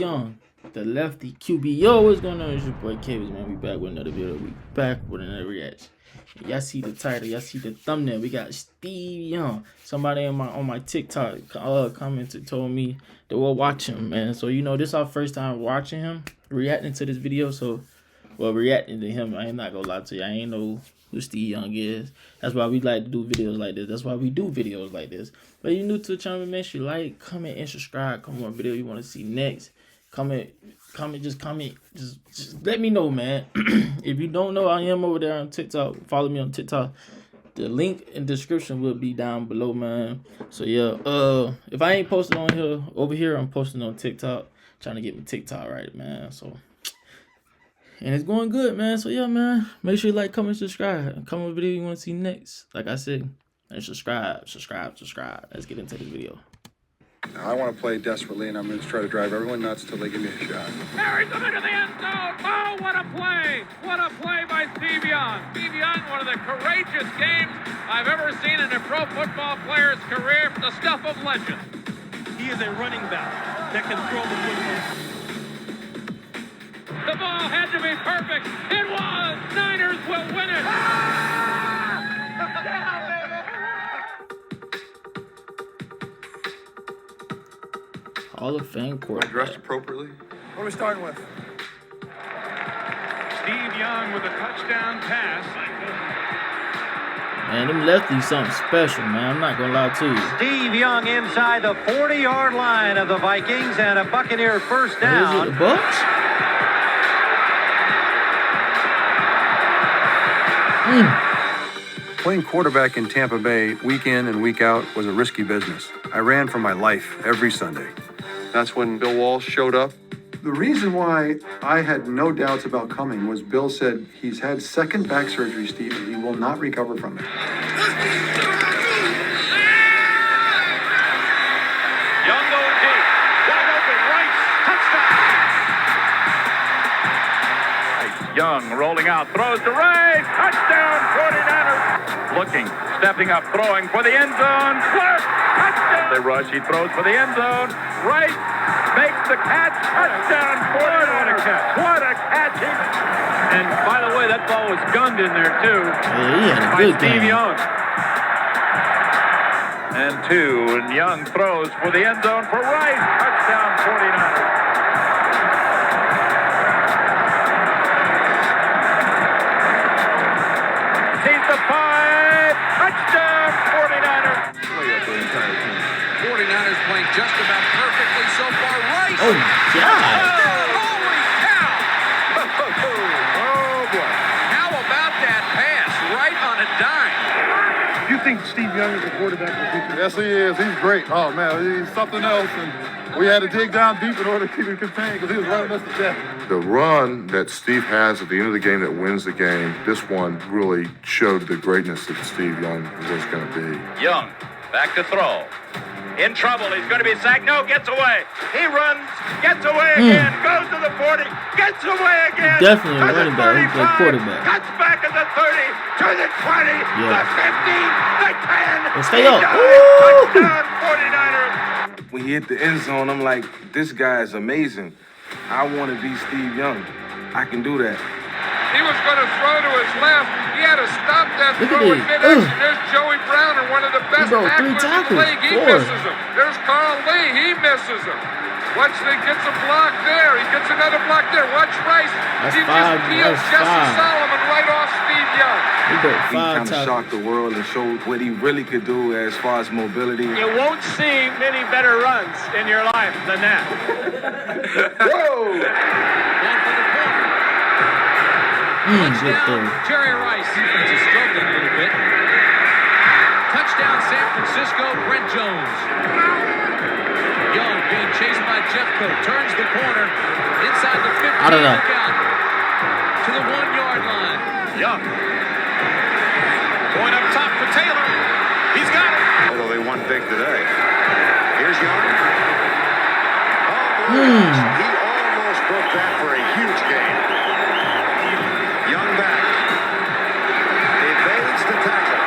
Young, the lefty QB. Yo, what's going on? It's your boy Kevin, man. We back with another video. We back with another reaction. Y'all see the title, y'all see the thumbnail. We got Steve Young. Somebody on my TikTok commented, told me they will watch him, man. So you know, this is our first time watching him, reacting to this video. So, well, reacting to him. I ain't not gonna lie to you. I ain't know who Steve Young is. That's why we like to do videos like this. That's why we do videos like this. But if you're new to the channel, make sure you like, comment, and subscribe. Comment what video you want to see next. Comment, just let me know, man. If you don't know, I am over there on TikTok. Follow me on TikTok. The link in the description will be down below, man. So yeah, if I ain't posting on here, over here, I'm posting on TikTok. Trying to get my TikTok right, man. So, and it's going good, man. So yeah, man. Make sure you like, comment, subscribe. Comment what video you want to see next. Like I said, and subscribe. Let's get into this video. I want to play desperately, and I'm going to try to drive everyone nuts till they give me a shot. Carries them into the end zone. Oh, what a play. What a play by Steve Young. Steve Young, one of the courageous games I've ever seen in a pro football player's career. The stuff of legend. He is a running back that can throw the football. The ball had to be perfect. It was. Niners will win it. Hall of Fame Am I quarterback. dressed appropriately? What are we starting with? Steve Young with a touchdown pass. Man, them lefties something special, man. I'm not gonna lie to you. Steve Young inside the 40-yard line of the Vikings and a Buccaneer first Is down. it the Bucks? Playing quarterback in Tampa Bay week in and week out was a risky business. I ran for my life every Sunday. That's when Bill Walsh showed up. The reason why I had no doubts about coming was Bill said he's had second back surgery, Steve, and he will not recover from it. Young going deep. Wide open. Rice. Touchdown. Young rolling out. Throws to Rice. Touchdown. 49ers. Looking. Stepping up. Throwing for the end zone. Clark. Touchdown. They rush. He throws for the end zone. Rice makes the catch. Touchdown. 49ers. What a catch. What a catch. And by the way, that ball was gunned in there too. Yeah, he had a By good Steve game. Young. And two, and Young throws for the end zone for Rice. Touchdown, 49ers. Sees the five. Touchdown, 49ers. 49ers playing just about perfectly so far. Rice. Oh my God. Holy cow! Oh, boy. How about that pass right on a dime? Do you think Steve Young is a quarterback of the future? Yes, he is. He's great. Oh, man, he's something else. And we had to dig down deep in order to keep him contained because he was running us to death. The run that Steve has at the end of the game that wins the game, this one really showed the greatness that Steve Young was going to be. Young, back to throw. In trouble, he's going to be sacked. No, gets away. He runs, gets away again, goes to the 40, gets away again. Definitely a to the running back. He played 35, quarterback. Cuts back at the 30, to the 20, the 15, the 10. Well, stay he up. does it. Woo! Touchdown, 49ers. When he hit the end zone, I'm like, this guy is amazing. I want to be Steve Young. I can do that. He was going to throw to his left. He had to stop that Look throw at in this. mid-action. There's Joey Browner, one of the best broke 3 tacklers in the tackles. league. He 4. misses him. There's Carl Lee. He misses him. Watch, he gets a block there. He gets another block there. Watch Rice. That's He 5. just peels That's Jesse 5. Solomon right off Steve Young. He broke He 5 kind of tackles. shocked the world and showed what he really could do as far as mobility. You won't see many better runs in your life than that. Going for the corner. Good throw. Touchdown, Jerry Rice. Defense is struggling a little bit. Touchdown, San Francisco, Brent Jones. Young being chased by Jeffco. Turns the corner. Inside the 50. I don't know. Look out. To the 1-yard line. Young. Going up top for Taylor. He's got it. Although they won big today. Here's Young. He almost broke that for a huge game. Young back. Evades the tackle.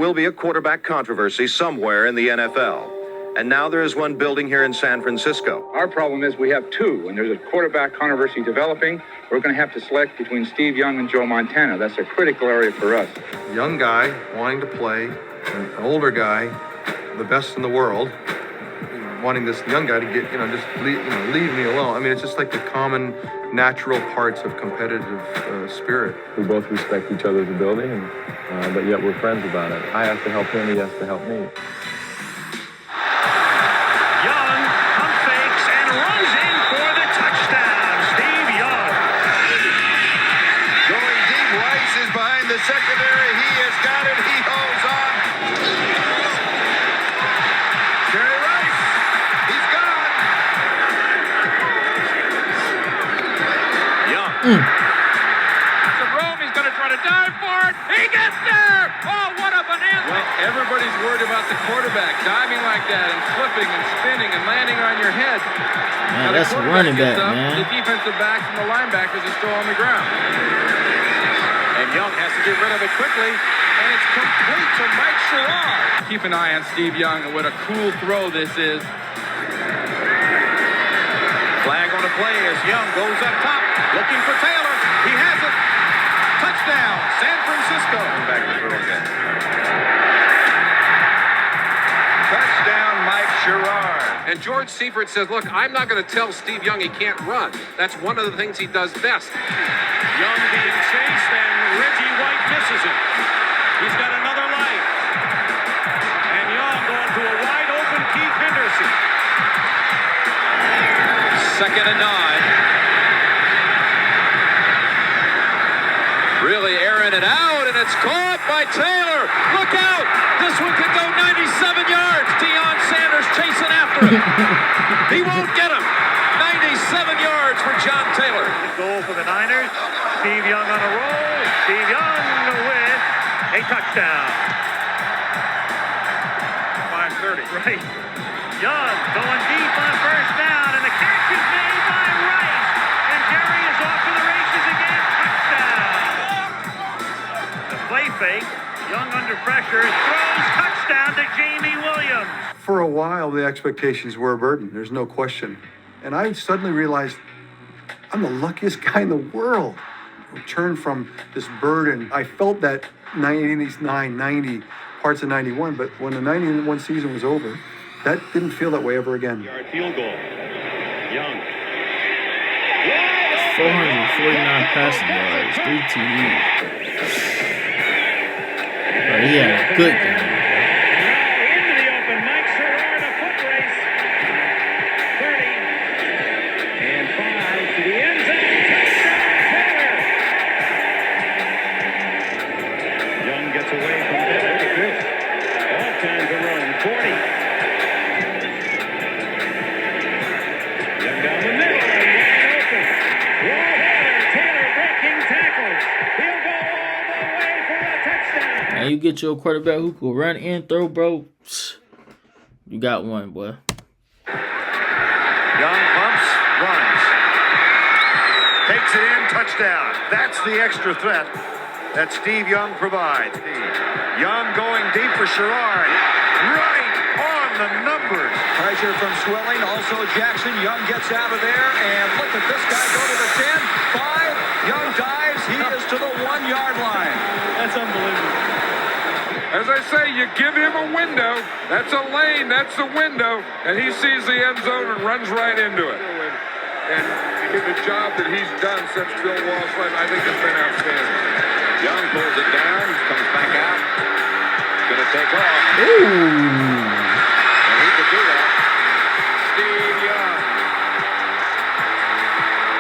will be a quarterback controversy somewhere in the NFL. And now there is one building here in San Francisco. Our problem is we have two, and there's a quarterback controversy developing. We're going to have to select between Steve Young and Joe Montana. That's a critical area for us. Young guy wanting to play, an older guy, the best in the world, wanting this young guy to get, just leave me alone. I mean, it's just like the common, natural parts of competitive spirit. We both respect each other as a building, but yet we're friends about it. I have to help him, he has to help me. Secondary, he has got it, he holds on. Jerry Rice, he's gone. Young. Some room, he's going to try to dive for it. He gets there. Oh, what a bonanza. Well, everybody's worried about the quarterback diving like that and flipping and spinning and landing on your head. Man, that's a running back, man. The defensive backs and the linebackers are still on the ground. And Young has to get rid of it quickly, and it's complete to Mike Sherrod. Keep an eye on Steve Young and what a cool throw this is. Flag on the play as Young goes up top, looking for Taylor. He has it. Touchdown, San Francisco. Back to throw again. Touchdown, Mike Sherrod. And George Seifert says, look, I'm not going to tell Steve Young he can't run. That's one of the things he does best. Young being chased, and Reggie White misses him. He's got another life. And Young going to a wide open Keith Henderson. 2nd and 9. Really airing it out, and it's caught by Taylor. Look out! This one could go 97 yards. Deion Sanders chasing after him. He won't get him. 97 yards for John Taylor. Goal for the Niners. Steve Young on a roll. Steve Young with a touchdown. 5:30. Right. Young going deep on first down, and the catch is made by Rice. And Jerry is off to the races again. Touchdown. The play fake. Young under pressure. Throws touchdown to Jamie Williams. For a while, the expectations were a burden. There's no question. And I suddenly realized I'm the luckiest guy in the world. Returned from this burden. I felt that 89, 90, parts of 91, but when the 91 season was over, that didn't feel that way ever again. Yard field goal. Young. 449 passing yards, 3 TDs. But he had a good game. Into the open, Mike Sherrod, a foot race. 30 and 5 to the end zone. Touchdown, Taylor. Young gets away from this. All time to run. 40. Young down the middle and wide open. Wall Taylor breaking tackles. He'll go all the way for a touchdown. Now you get your quarterback who can run and throw, bro. You got one, boy. Young pumps, runs. Takes it in, touchdown. That's the extra threat that Steve Young provides. Young going deep for Sherrod. Right on the numbers. Pressure from Swelling, also Jackson. Young gets out of there, and look at this guy go to the 10, 5. Young dives. He is to the 1-yard line. That's unbelievable. As I say, you give him a window. That's a lane. That's a window. And he sees the end zone and runs right into it. And the job that he's done since Bill Walsh left, I think has been outstanding. Young pulls it down, comes back out. Gonna take off. Ooh. And he could do that. Steve Young.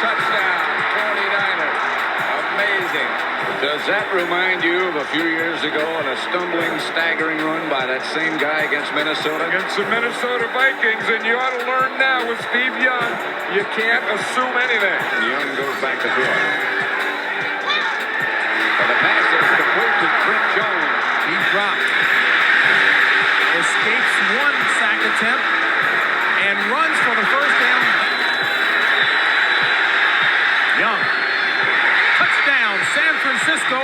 Touchdown, 49ers. Amazing. Does that remind you of a few years ago on a stumbling, staggering run by that same guy against Minnesota? Against the Minnesota Vikings, and you ought to learn now with Steve Young, you can't assume anything. Young goes back to throw. And the pass is complete to Brent Jones. He dropped. Escapes one sack attempt and runs for the first down. Young. Touchdown, San Francisco.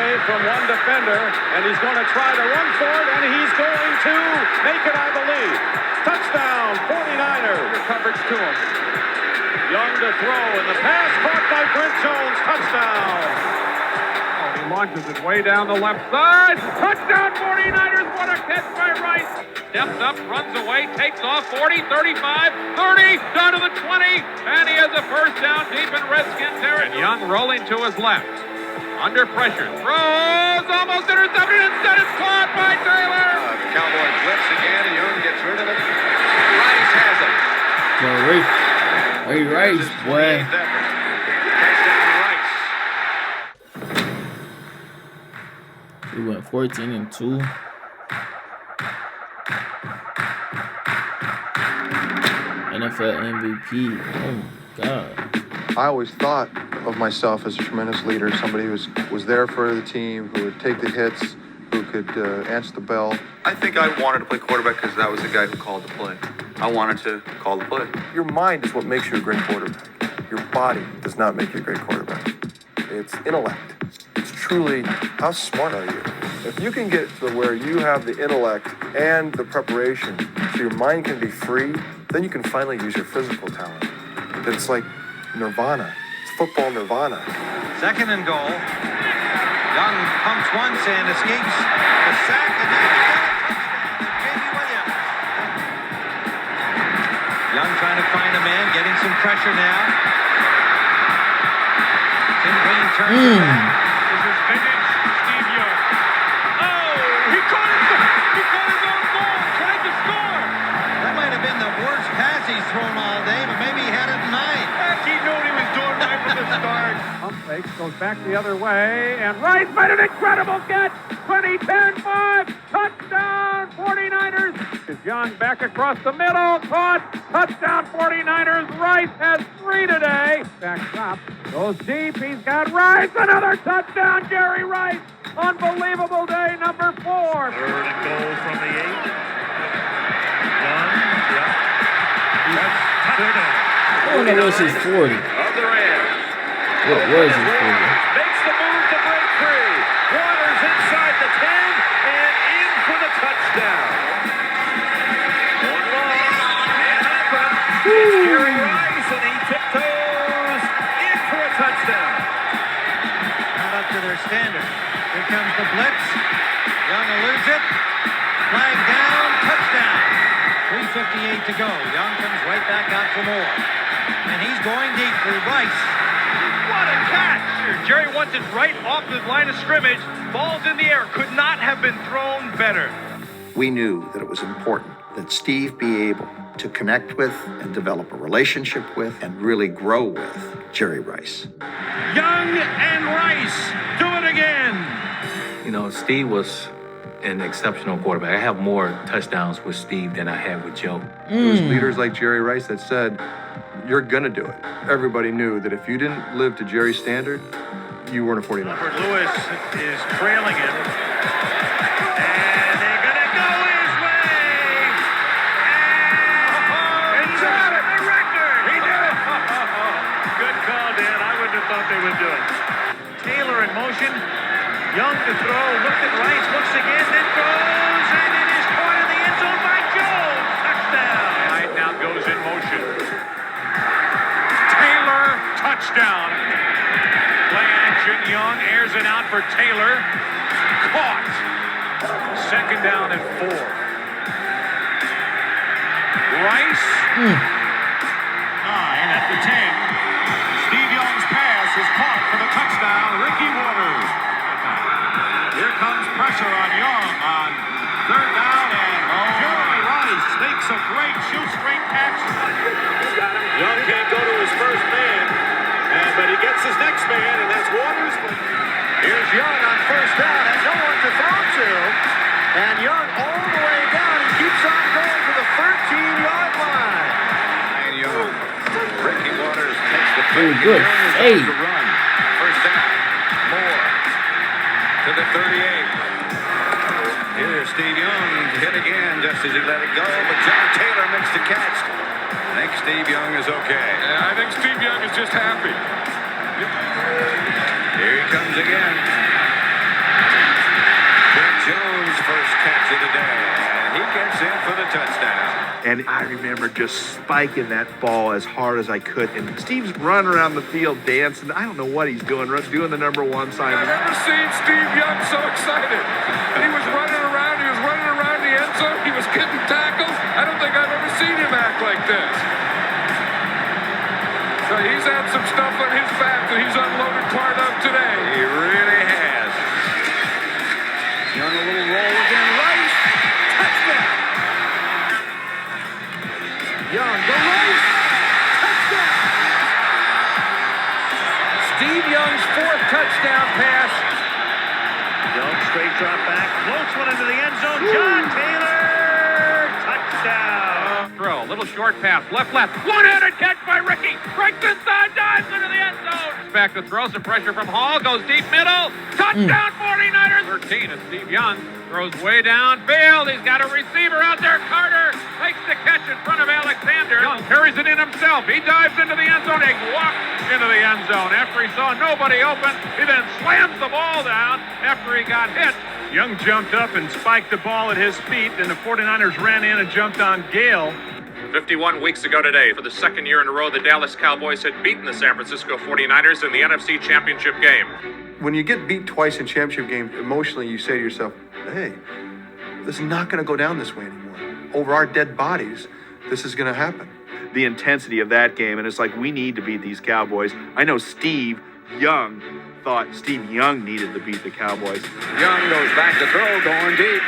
away from one defender, and he's going to try to run for it, and he's going to make it, I believe. Touchdown, 49ers. Your coverage to him. Young to throw, and the pass caught by Brent Jones. Touchdown. Oh, he launches it way down the left side. Touchdown, 49ers. What a catch by Rice. Steps up, runs away, takes off 40, 35, 30, down to the 20, and he has a first down deep in Redskin territory. Young rolling to his left. Under pressure, throws, almost intercepted, instead it's caught by Taylor. The Cowboys blitz again, and Young gets rid of it. Rice has it. Ray Rice, boy. Touchdown Rice. We went 14-2. NFL MVP. Oh my God. I always thought of myself as a tremendous leader, somebody who was there for the team, who would take the hits, who could answer the bell. I think I wanted to play quarterback because that was the guy who called the play. I wanted to call the play. Your mind is what makes you a great quarterback. Your body does not make you a great quarterback. It's intellect. It's truly, how smart are you? If you can get to where you have the intellect and the preparation so your mind can be free, then you can finally use your physical talent. It's like nirvana. It's football nirvana. Second and goal. Young pumps once and escapes the sack, and there he goes. Jamie Williams. Young trying to find a man, getting some pressure now. Tim Green turns it back. This is vintage Steve Young. Oh, he caught his own ball, tried to score. That might have been the worst pass he's thrown all day, but maybe he had it in mind. He knew what he was doing right from the start. Pump fake, goes back the other way, and Rice made an incredible catch. 20-10-5, touchdown 49ers. Is Young back across the middle, caught, touchdown 49ers. Rice has 3 today. Back up, goes deep, he's got Rice, another touchdown, Jerry Rice. Unbelievable day, number 4. Third and goal from the 8. That's touchdown. I don't know what's his 40. Of the Rams. What was his 40? Makes the move to break free. Waters inside the 10 and in for the touchdown. One long and open. It's Jerry Rice, and he tiptoes in for a touchdown. Not up to their standard. Here comes the blitz. Young eludes it. Flag down, touchdown. 3:58 to go. Young comes right back out for more. And he's going deep for Rice. What a catch! Jerry wants it right off the line of scrimmage. Ball's in the air. Could not have been thrown better. We knew that it was important that Steve be able to connect with and develop a relationship with and really grow with Jerry Rice. Young and Rice do it again. You know, Steve was an exceptional quarterback. I have more touchdowns with Steve than I have with Joe. It was leaders like Jerry Rice that said, you're going to do it. Everybody knew that if you didn't live to Jerry's standard, you weren't a 49er. Albert Lewis is trailing him. And they're going to go his way. And he's got it. The record. He did it. Good call, Dan. I wouldn't have thought they would do it. Taylor in motion. Young to throw. Looked at Rice. Looks again. Then throws. And it is caught in the end zone by Jones. Touchdown. Knight now goes in motion. Taylor, touchdown. Play action. Young airs it out for Taylor. Caught. Second down and 4. Rice. 9 at the 10. Steve Young's pass is caught for the touchdown. Ricky Waters. Here comes pressure on Young on third down, and Jerry Rice makes a great shoestring catch. Young can't go to his first man, but he gets his next man, and that's Waters. Here's Young on first down, has no one to throw to, and Young all the way down. He keeps on going to the 13-yard line. And Young, Ricky Waters takes the Very good. Hey. to run. First down, Moore to the 38. Here's Steve Young hit again just as he let it go, but John Taylor makes the catch. I think Steve Young is okay. I think Steve Young is just happy. Here he comes again. touchdown. And I remember just spiking that ball as hard as I could. And Steve's running around the field dancing. I don't know what he's doing the number 1 sign. I've never seen Steve Young so excited. He was running around the end zone. He was getting tackles. I don't think I've ever seen him act like this. So he's had some stuff on his back that he's unloaded part of today. He really has. Young, a little roll again. Rice. Touchdown. Young, the Rice. Touchdown. Steve Young's 4th touchdown pass. Young straight drop back, floats one into the end zone. John Taylor, touchdown. Throw, little short pass, left. One-handed catch by Ricky. Breaks inside, dives into the end zone. Back to throw, some pressure from Hall, goes deep middle. Touchdown 49ers. 13 is Steve Young. Throws way downfield. He's got a receiver out there. Carter makes the catch in front of Alexander. Young carries it in himself. He dives into the end zone. He walks into the end zone. After he saw nobody open, he then slams the ball down after he got hit. Young jumped up and spiked the ball at his feet. Then the 49ers ran in and jumped on Gale. 51 weeks ago today, for the 2nd year in a row, the Dallas Cowboys had beaten the San Francisco 49ers in the NFC Championship game. When you get beat twice in championship games, emotionally you say to yourself, hey, this is not going to go down this way anymore. Over our dead bodies, this is going to happen. The intensity of that game, and it's like, we need to beat these Cowboys. I know Steve Young thought Steve Young needed to beat the Cowboys. Young goes back to throw, going deep.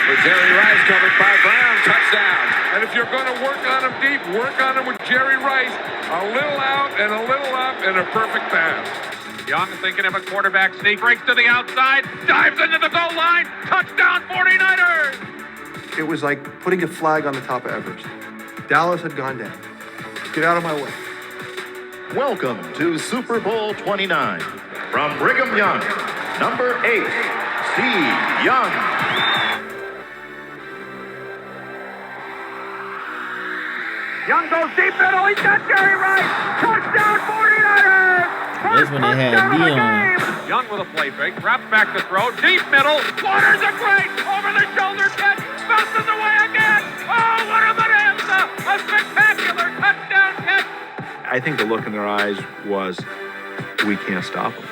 With Jerry Rice covered by Brown, touchdown. And if you're going to work on him deep, work on him with Jerry Rice. A little out and a little up and a perfect pass. Young thinking of a quarterback sneak, breaks to the outside, dives into the goal line, touchdown 49ers! It was like putting a flag on the top of Everest. Dallas had gone down. Get out of my way. Welcome to Super Bowl 29. From Brigham Young, number 8, Steve Young. Young goes deep middle. He's got Jerry Rice. Touchdown 49ers. That's when they had D on. Young with a play fake, drops back to throw, deep middle. Waters a great over the shoulder catch, bounces away again. Oh, what a bonanza! A spectacular touchdown catch. I think the look in their eyes was, we can't stop them.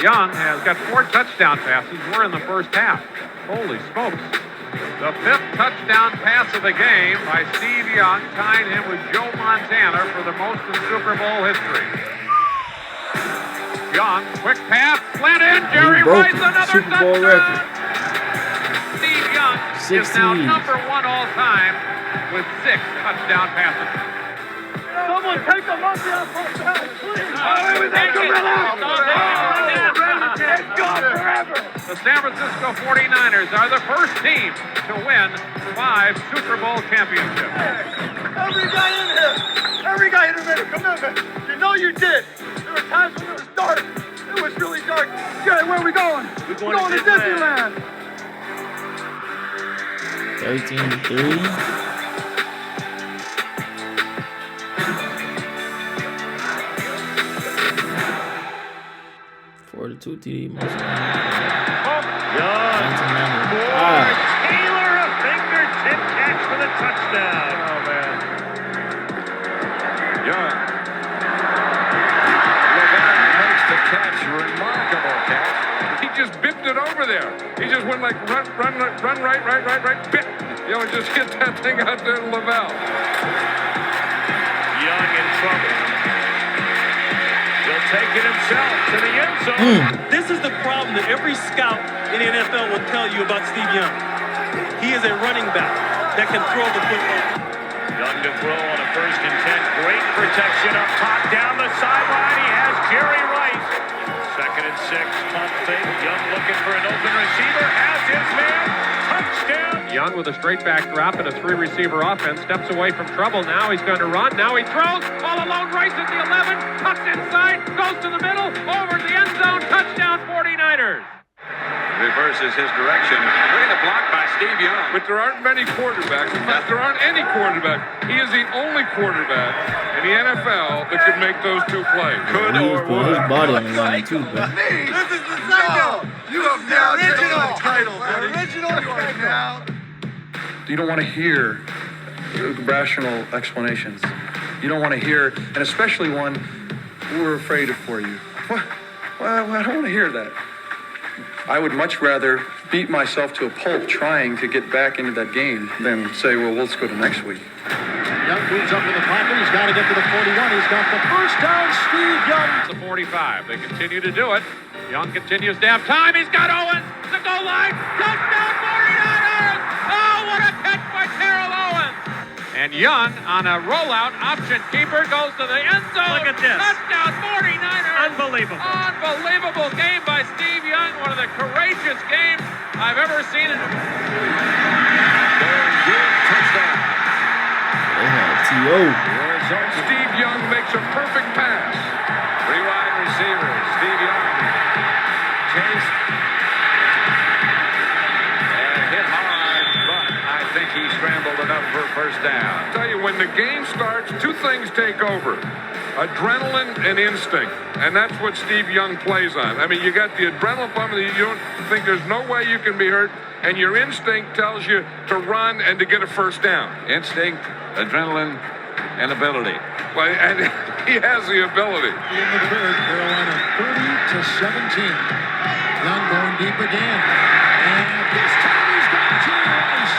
Young has got 4 touchdown passes. We're in the first half. Holy smokes. The 5th touchdown pass of the game by Steve Young, tying him with Joe Montana for the most in Super Bowl history. Young, quick pass, slant in, Jerry Rice, another Super Bowl touchdown. record. Steve Young is now number 1 all time with 6 touchdown passes. Someone take the monkey off our back, please. It's gone forever. The San Francisco 49ers are the first team to win 5 Super Bowl championships. Every guy in here, come in, man. You know you did. There were times when it was dark. It was really dark. Jerry, where are we going? We're going to Disneyland. 13-3. 42 TD most of the Taylor, a fingertip catch for the touchdown. Oh, man. Young. LeVar makes the catch. Remarkable catch. He just bipped it over there. He just went like run, right, bip. You know, just hit that thing out there to LaVar. Young in trouble. He'll take it himself to the end zone. This is the problem that every scout in the NFL will tell you about Steve Young. He is a running back that can throw the football. Young to throw on a 1st and 10. Great protection up top, down the sideline. He has Jerry Rice. 2nd and 6. Pump fake. Young looking for an open receiver. Has his man. Touchdown. Young with a straight back drop and a 3-receiver offense. Steps away from trouble. Now he's going to run. Now he throws. All alone. Rice at the 11. Tucks inside. Goes to the middle. Over the end zone. Touchdown 49ers. Reverses his direction. Look at the block by Steve Young. But there aren't many quarterbacks. In fact, there aren't any quarterbacks. He is the only quarterback in the NFL that could make those 2 plays. Could or would. His body on the line too, bro. This is the cycle. You have now taken the title. Original right now. You don't want to hear rational explanations. You don't want to hear, and especially one, we're afraid for you. What? Well, I don't want to hear that. I would much rather beat myself to a pulp trying to get back into that game than say, well, let's go to next week. Young moves up to the pocket. He's got to get to the 41. He's got the first down. Steve Young. The 45. They continue to do it. Young continues to have time. He's got Owens. The goal line. Touchdown 49ers. Oh, what a catch by Terrell Owens. And Young on a rollout option keeper goes to the end zone. Look at this. Touchdown 49ers. Unbelievable. Unbelievable game by Steve Young. One of the courageous games I've ever seen. Touchdown. They had T.O. Steve Young makes a perfect pass. Three wide receivers. Steve Young chased and hit hard, but I think he scrambled enough for a first down. I tell you, when the game starts, two things take over. Adrenaline and instinct. And that's what Steve Young plays on. I mean, you got the adrenaline pump, and you don't think there's no way you can be hurt, and your instinct tells you to run and to get a first down. Instinct, adrenaline, and ability. Well, and he has the ability. In the third, Carolina 30-17. Young going deep again. And this time he's got Jerry Rice.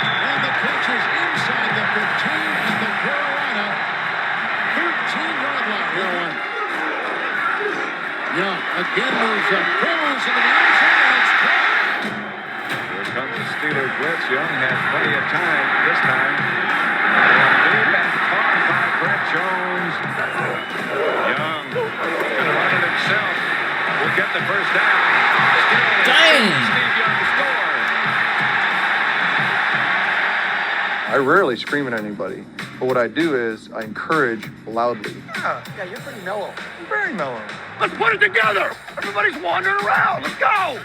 And the catch is inside the 15 at the Carolina 13-yard line. Young again moves up, throws into the end zone, and it's caught. Here comes the Steelers blitz. Young has plenty of time this time. Deep and caught by Brett Jones. Young gonna run it himself. Will get the first down. Dang. Steve Young scores. I rarely scream at anybody, but what I do is I encourage loudly. Yeah, you're pretty mellow. Very mellow. Let's put it together. Everybody's wandering around. Let's go.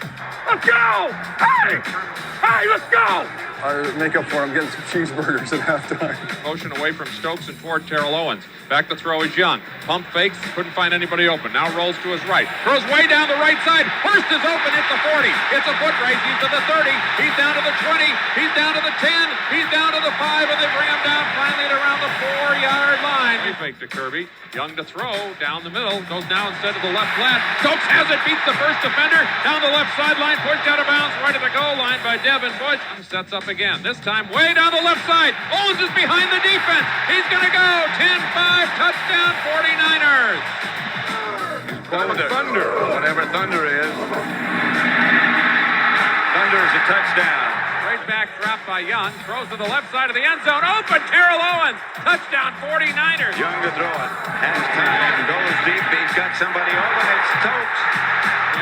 Let's go. Hey, let's go. I make up for it. I'm getting some cheeseburgers at halftime. Motion away from Stokes and toward Terrell Owens. Back to throw is Young. Pump fakes, couldn't find anybody open. Now rolls to his right. Throws way down the right side. Hurst is open. It's the 40. It's a foot race. He's to the 30. He's down to the 20. He's down to the 10. He's down to the 5. And they bring him down finally at around the 4-yard line. He faked to Kirby. Young to throw. Down the middle. Goes now instead of the left flat. Stokes has it. Beats the first defender. Down the left sideline. Pushed out of bounds right at the goal line by Devin Bush. Sets up again. This time way down the left side. Owens is behind the defense. He's going to go. 10-5. Touchdown 49ers. Thunder. Whatever Thunder is. Thunder is a touchdown. Right back drop by Young. Throws to the left side of the end zone. Open. Terrell Owens. Touchdown 49ers. Young to throw it. Has time. Goes deep. He's got somebody open. It's Stokes.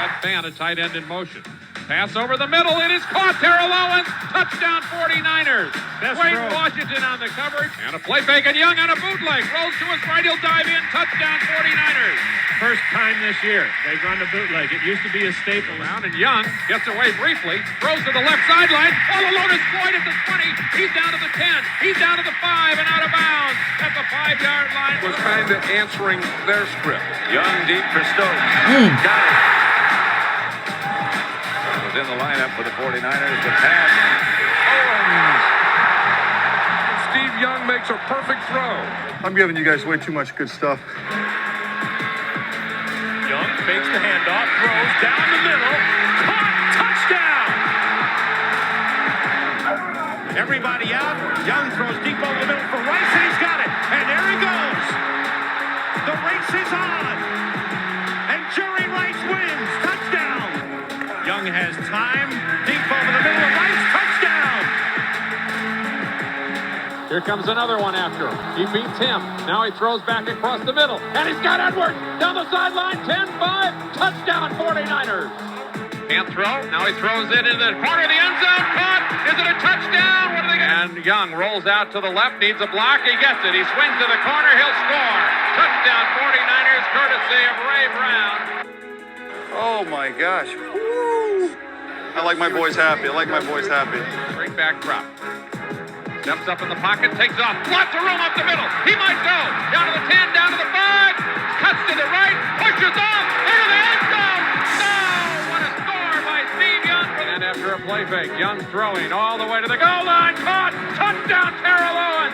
That fan, a tight end in motion. Pass over the middle. It is caught. Terrell Owens. Touchdown 49ers. Wayne Washington on the coverage. And a play fake, and Young on a bootleg. Rolls to his right. He'll dive in. Touchdown 49ers. First time this year they've run the bootleg. It used to be a staple. Around, and Young gets away briefly. Throws to the left sideline. All alone is Floyd at the 20. He's down to the 10. He's down to the 5 and out of bounds at the 5-yard line. Was kind of answering their script. Young deep for Stokes. Got it. Was in the lineup for the 49ers. The pass. Owens. Steve Young makes a perfect throw. I'm giving you guys way too much good stuff. Young fakes the handoff, throws down the middle, caught, touchdown! Everybody out. Young throws deep over the middle for Rice, and he's got it. And there he goes. The race is on. And Jerry Rice wins. Touchdown. Young has time. Deep over the middle of Rice. Touchdown. Here comes another one after him. He beats him. Now he throws back across the middle. And he's got Edwards down the sideline. 10-5. Touchdown 49ers. Can't throw. Now he throws it into the corner of the end zone. Caught. Is it a touchdown? What are they going to... And Young rolls out to the left. Needs a block. He gets it. He swings to the corner. He'll score. Touchdown 49ers courtesy of Ray Brown. Oh my gosh. Woo. I like my boys happy. Straight back drop. Steps up in the pocket, takes off. Lots of room up the middle. He might go. Down to the 10, down to the 5. Cuts to the right. Pushes off. Into the end zone. No! What a score by Steve Young. And after a play fake. Young throwing all the way to the goal line. Caught. Touchdown, Terrell Owens.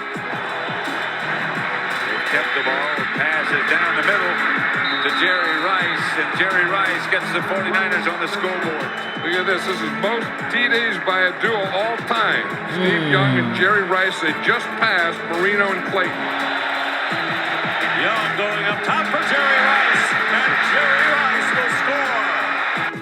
They've kept the ball. Pass is down the middle to Jerry Rice, and Jerry Rice gets the 49ers on the scoreboard. Look at this. This is most TDs by a duo all time. Steve Young and Jerry Rice. They just passed Marino and Clayton. Young going up top for Jerry Rice, and Jerry Rice will score.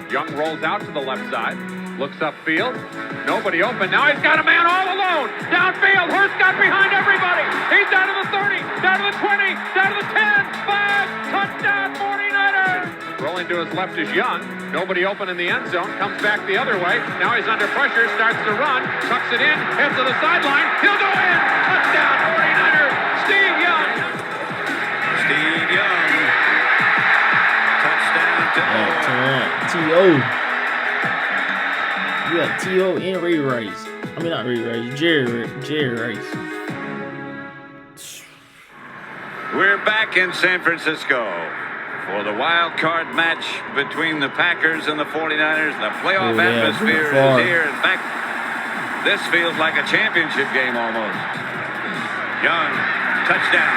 Young rolls out to the left side. Looks upfield. Nobody open. Now he's got a man all alone. Downfield. Hurst got behind everybody. He's down to the 30, down to the 20, down to the 10. 5. Touchdown 49ers. Rolling to his left is Young. Nobody open in the end zone. Comes back the other way. Now he's under pressure. Starts to run. Tucks it in. Heads to the sideline. He'll go in. Touchdown 49ers. Steve Young. Steve Young. Touchdown to T.O. You got T.O. and Ray Rice. I mean, not Ray Rice. Jerry Rice. We're back in San Francisco for the wild card match between the Packers and the 49ers. The playoff atmosphere is here. In fact, this feels like a championship game almost. Young, touchdown.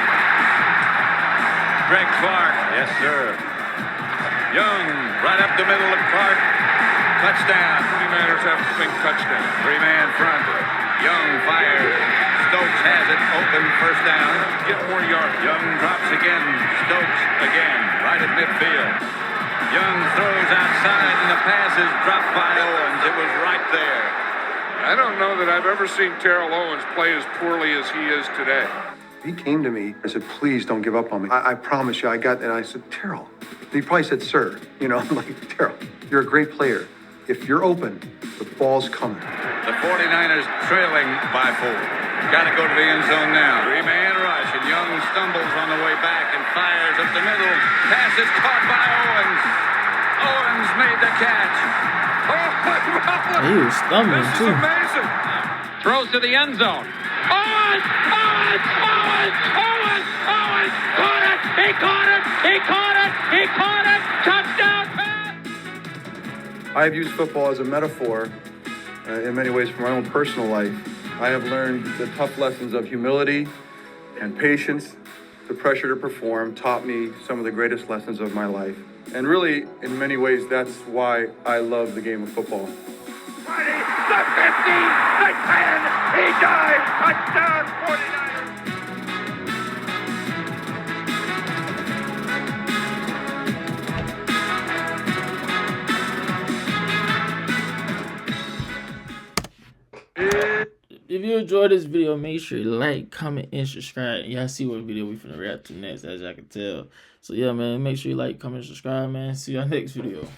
Greg Clark, yes sir. Young, right up the middle of Clark. Touchdown. 49ers have a big touchdown. 3-man front. Young fires. Stokes has it. Open first down. Get more yards. Young drops again. Stokes again. Right at midfield. Young throws outside and the pass is dropped by Owens. It was right there. I don't know that I've ever seen Terrell Owens play as poorly as he is today. He came to me and said, please don't give up on me. I promise you, I got, and I said, Terrell. He probably said, sir. You know, I'm like, Terrell, you're a great player. If you're open, the ball's coming. The 49ers trailing by 4. Got to go to the end zone now. 3-man rush, and Young stumbles on the way back and fires up the middle. Pass is caught by Owens. Owens made the catch. Oh, he was stumbling this too. Is amazing. Throws to the end zone. Owens! Owens! Owens! Owens! Owens! Caught it! He caught it! He caught it! He caught it! Touchdown pass! I've used football as a metaphor in many ways for my own personal life. I have learned the tough lessons of humility and patience. The pressure to perform taught me some of the greatest lessons of my life. And really, in many ways, that's why I love the game of football. The 50, the 10, he dives, touchdown 49ers. If you enjoyed this video, make sure you like, comment, and subscribe. Y'all see what video we finna react to next, as y'all can tell. So yeah, man, make sure you like, comment, subscribe, man. See y'all next video.